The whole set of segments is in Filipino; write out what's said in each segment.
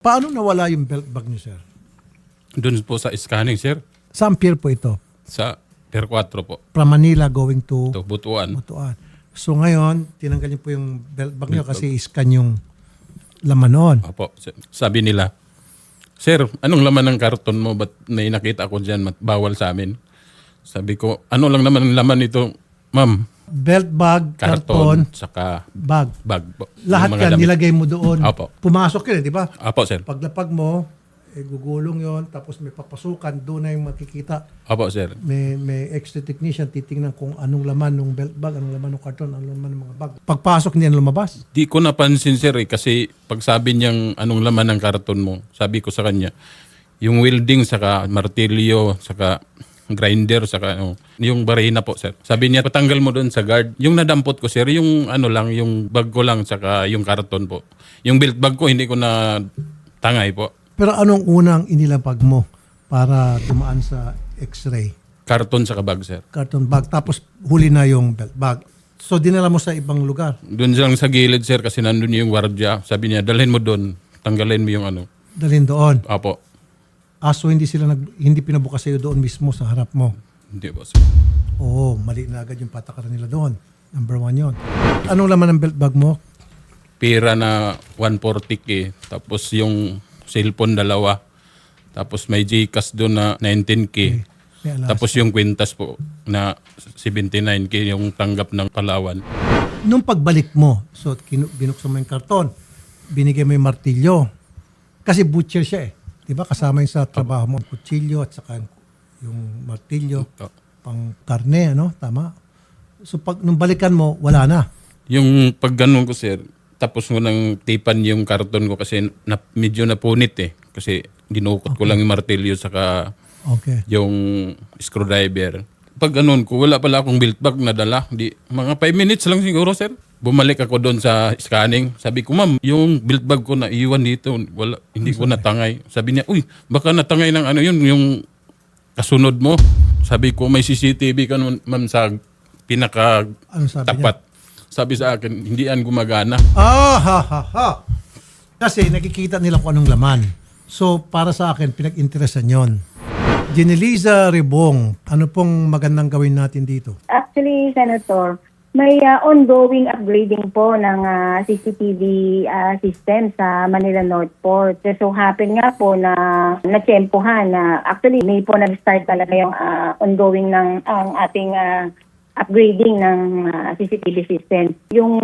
Paano nawala yung belt bag niyo, sir? Doon po sa scanning, sir. Saan pier po ito? Sa Pier 4 po. From Manila going to Ito, Butuan. Butuan. So ngayon, tinanggal niyo po yung belt bag niyo kasi iskan yung laman noon. Opo. Sabi nila, Sir, anong laman ng karton mo? Ba't may nakita ko dyan? Bawal sa amin. Sabi ko, ano lang naman ang laman nito, ma'am? Belt bag, karton, saka bag. bag po. Lahat Yung mga yan, damit. nilagay mo doon. Opo. Pumasok yun, di ba? Opo, sir. Paglapag mo, gugulong yon, tapos may papasukan, doon na yung makikita. Opo, sir. May extra technician, titingnan kung anong laman ng belt bag, anong laman ng karton, anong laman ng mga bag. Pagpasok, hindi yan lumabas. Di ko napansin, sir, kasi pag sabi niyang anong laman ng karton mo, sabi ko sa kanya, yung welding, saka martilyo, saka grinder, saka yung barina po, sir. Sabi niya, patanggal mo doon sa guard. Yung nadampot ko, sir, yung yung bag ko lang, saka yung karton po. Yung belt bag ko, hindi ko na tangay po. Pero anong unang inilapag mo para dumaan sa x-ray? Karton saka bag, sir. Karton bag. Tapos huli na yung belt bag. So dinala mo sa ibang lugar. Doon lang sa gilid, sir, kasi nandun yung guardia. Sabi niya, dalhin mo doon, tanggalin mo yung Dalhin doon. Apo. So hindi pinabukas sa'yo doon mismo sa harap mo. Hindi po, sir. Oo, mali na agad yung patakaran nila doon. Number 1 yon. Anong laman ng belt bag mo? Pira na 140K. Tapos yung cellphone 2. Tapos may Gcash doon na 19K. May alas. Tapos yung kwintas po na 79K yung tanggap ng Palawan. Nung pagbalik mo, so binuksan mo yung karton, binigay mo yung martilyo. Kasi butcher siya eh. Diba? Kasama yung sa trabaho mo. Kutsilyo at saka yung martilyo. Pang karne, ano? Tama? So nung balikan mo, wala na. Yung pag ganun ko, sir, tapos ko nang tipan yung karton ko kasi medyo napunit eh. Kasi dinukot ko lang yung martilyo saka Okay. yung screwdriver. Pag ganun ko, wala pala akong belt bag na dala. Mga 5 minutes lang siguro, sir. Bumalik ako doon sa scanning. Sabi ko, ma'am, yung belt bag ko na iwan dito, hindi ko natangay. Sabi niya, uy, baka natangay ng yung kasunod mo. Sabi ko, may CCTV ka ma'am sa Ano sabi pinaka-tapat. Sabi sa akin, hindi yan gumagana. Ha. Kasi nakikita nila kung anong laman. So, para sa akin, pinag-interesan yon. Jeneliza Ribong, ano pong magandang gawin natin dito? Actually, Senator, may ongoing upgrading po ng CCTV system sa Manila North Port. So happen nga po na natsempohan na actually may po nag-start talaga yung ongoing ng ang ating upgrading ng CCTV system. Yung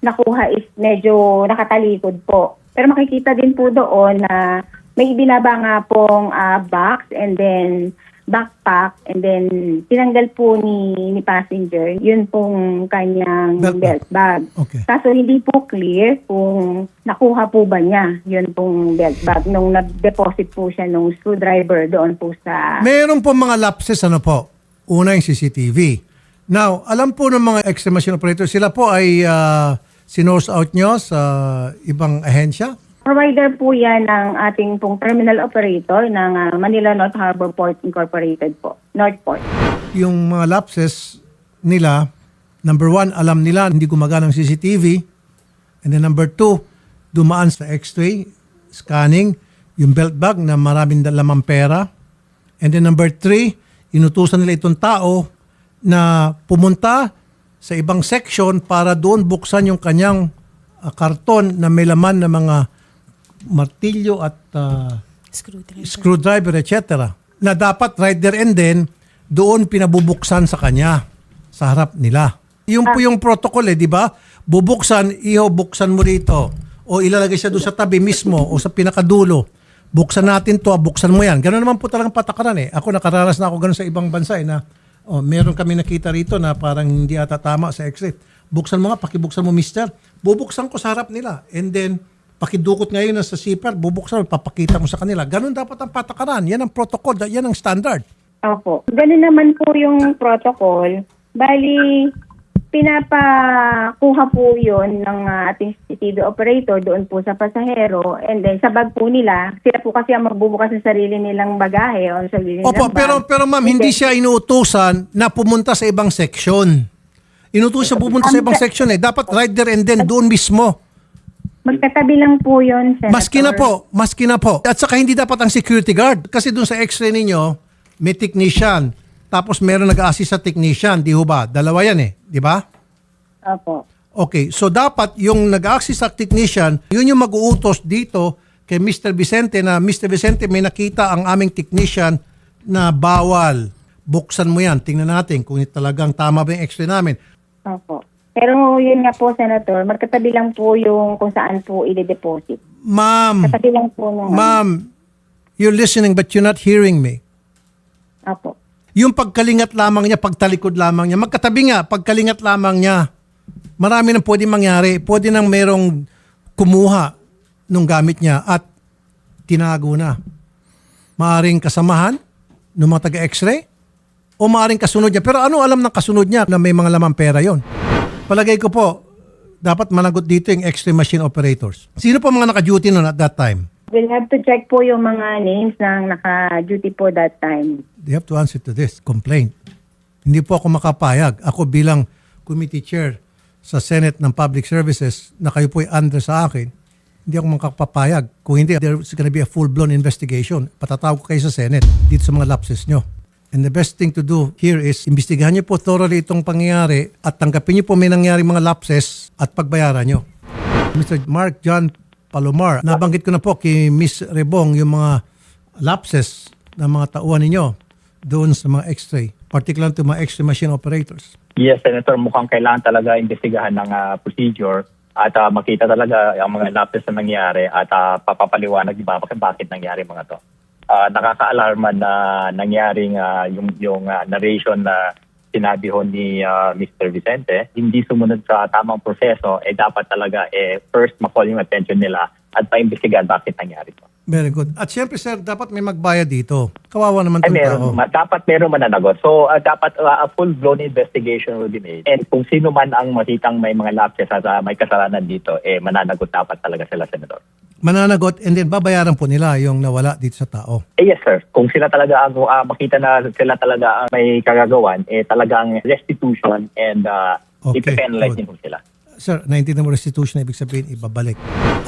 nakuha is medyo nakatalikod po. Pero makikita din po doon na may ibinaba nga pong box and then backpack and then tinanggal po ni passenger yun pong kanyang belt bag. Okay. Kaso hindi po clear kung nakuha po ba niya yun pong belt bag nung nag-deposit po siya nung screwdriver doon po sa... Meron po mga lapses, ano po? Una yung CCTV. Now, alam po ng mga extra machine operators, sila po ay sinurse out nyo sa ibang ahensya? Provider po yan ng ating pong terminal operator ng Manila North Harbor Port Incorporated po, North Port. Yung mga lapses nila, number 1, alam nila hindi gumagana ng CCTV. And then number 2, dumaan sa x-ray, scanning, yung belt bag na maraming lamang pera. And then number 3, inutusan nila itong tao na pumunta sa ibang section para doon buksan yung kanyang karton na may laman na mga martilyo at screwdriver, etc. Na dapat right there and then, doon pinabubuksan sa kanya, sa harap nila. Yung po yung protocol di ba? Bubuksan, buksan mo dito. O ilalagay siya doon sa tabi mismo o sa pinakadulo. Buksan natin to, buksan mo yan. Ganoon naman po talagang patakaran Ako nakaranas na ako ganoon sa ibang bansa na meron kami nakita rito na parang hindi ata tama sa x-ray. Buksan mo nga, pakibuksan mo mister. Bubuksan ko sa harap nila. And then, pakidukot ngayon na sa CPR, bubuksan, papakita mo sa kanila. Ganun dapat ang patakaran. Yan ang protocol, yan ang standard. Opo. Ganun naman po yung protocol. Bali, pinapakuha po yun ng ating CCTV operator doon po sa pasahero. And then sa bag po nila, sila po kasi ang magbubukas sa sarili nilang bagahe o sarili nilang Opo, bag. pero ma'am, hindi siya inuutusan na pumunta sa ibang section. Inutusan siya pumunta sa ibang section Dapat right there and then doon mismo. Magkatabi lang po yun, Senator. Maski na po. At saka hindi dapat ang security guard. Kasi dun sa x-ray ninyo, may technician. Tapos meron nag-assist sa technician. Di ho ba? Dalawa yan eh. Di ba? Opo. Okay. So dapat yung nag-assist sa technician, yun yung mag-uutos dito kay Mr. Vicente na, Mr. Vicente, may nakita ang aming technician na bawal. Buksan mo yan. Tingnan natin kung talagang tama ba yung x-ray namin. Opo. Pero yun nga po, Senator, magkatabi lang po yung kung saan po i-deposit. Ma'am, Katabi lang po nung... ma'am, you're listening but you're not hearing me. Opo. Yung pagkalingat lamang niya, pagtalikod lamang niya, magkatabi nga, pagkalingat lamang niya, marami nang pwede mangyari. Pwede nang merong kumuha nung gamit niya at tinago na. Maaring kasamahan ng mga taga-x-ray o maaring kasunod niya. Pero ano alam ng kasunod niya na may mga lamang pera yon? Palagay ko po, dapat managot dito yung x-ray machine operators. Sino po mga naka-duty noon at that time? We'll have to check po yung mga names ng naka-duty po that time. They have to answer to this complaint. Hindi po ako makapayag. Ako bilang committee chair sa Senate ng Public Services na kayo po ay under sa akin, hindi ako makapapayag. Kung hindi, there's gonna be a full-blown investigation. Patatawag ko kayo sa Senate dito sa mga lapses nyo. And the best thing to do here is imbestigahan niyo po thoroughly itong pangyayari at tanggapin niyo po may nangyari mga lapses at pagbayaran niyo. Mr. Mark John Palomar, nabanggit ko na po kay Ms. Rebong yung mga lapses ng mga tauhan ninyo doon sa mga x-ray, particularly to mga x-ray machine operators. Yes, Senator, mukhang kailangan talaga imbestigahan ng procedure at makita talaga ang mga lapses na nangyari at papapaliwanag ba bakit nangyari mga to. Nakaka-alarma na nangyaring yung narration na sinabi ho ni Mr. Vicente, hindi sumunod sa tamang proseso, dapat talaga first ma-call yung attention nila at pa-imbestigahan bakit nangyari to. Very good. At siyempre sir, dapat may magbayad dito. Kawawa naman itong tao. Dapat meron mananagot. So, dapat a full-blown investigation will be made. And kung sino man ang makitang may mga lapses at may kasalanan dito, mananagot dapat talaga sila, Senator. Mananagot and then babayaran po nila yung nawala dito sa tao. Yes, sir. Kung sila talaga ang makita na sila talaga ang may kagagawan, talagang restitution and ipe-penalize din po sila. Sir, 19 mo restitution, ibig sabihin ibabalik.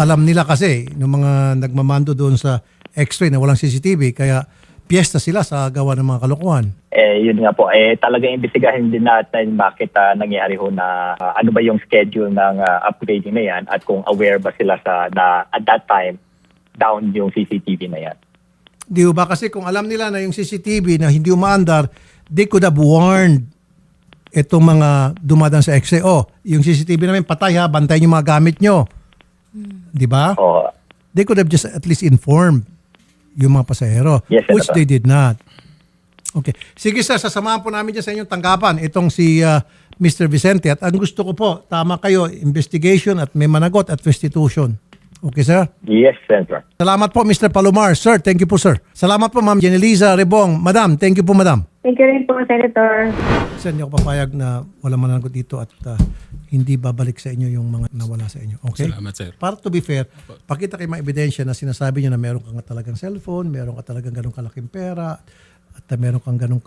Alam nila kasi, ng mga nagmamando doon sa x-ray na walang CCTV, kaya piyesta sila sa gawa ng mga kalokohan. Yun nga po, talagang imbestigahin din natin bakit nangyari ho na ano ba yung schedule ng upgrading na yan at kung aware ba sila na at that time down yung CCTV na yan. Di ba kasi kung alam nila na yung CCTV na hindi umaandar, they could have warned itong mga dumadaan sa x-ray. Yung CCTV namin patay ha, bantayan yung mga gamit nyo. Di ba? They could have just at least informed yung mga pasahero, yes, which they did not. Okay. Sige sir, sasamahan po namin dyan sa inyong tanggapan itong si Mr. Vicente. At ang gusto ko po, tama kayo, investigation at may managot at restitution. Okay sir? Yes, Senator. Salamat po Mr. Palomar. Sir, thank you po sir. Salamat po Ma'am Jeneliza Rebong. Madam, thank you po madam. Thank you rin po, Senator. Sir, hindi ako papayag na wala managot dito at hindi babalik sa inyo yung mga nawala sa inyo. Okay? Salamat, sir. Para to be fair, pakita kayo mga ebidensya na sinasabi nyo na meron kang talagang cellphone, meron ka talagang ganong kalaking pera, at meron kang ganong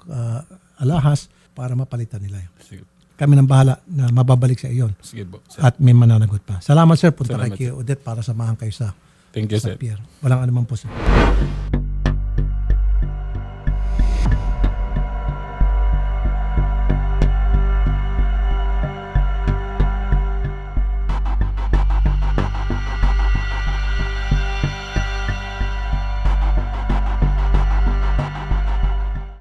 alahas para mapalitan nila yun. Sige. Kami nang bahala na mababalik sa iyon. Sige po, sir. At may mananagot pa. Salamat sir, punta Salamat, kay Odette para samahan kayo sa Thank you, sir. Pier. Walang anuman po sir.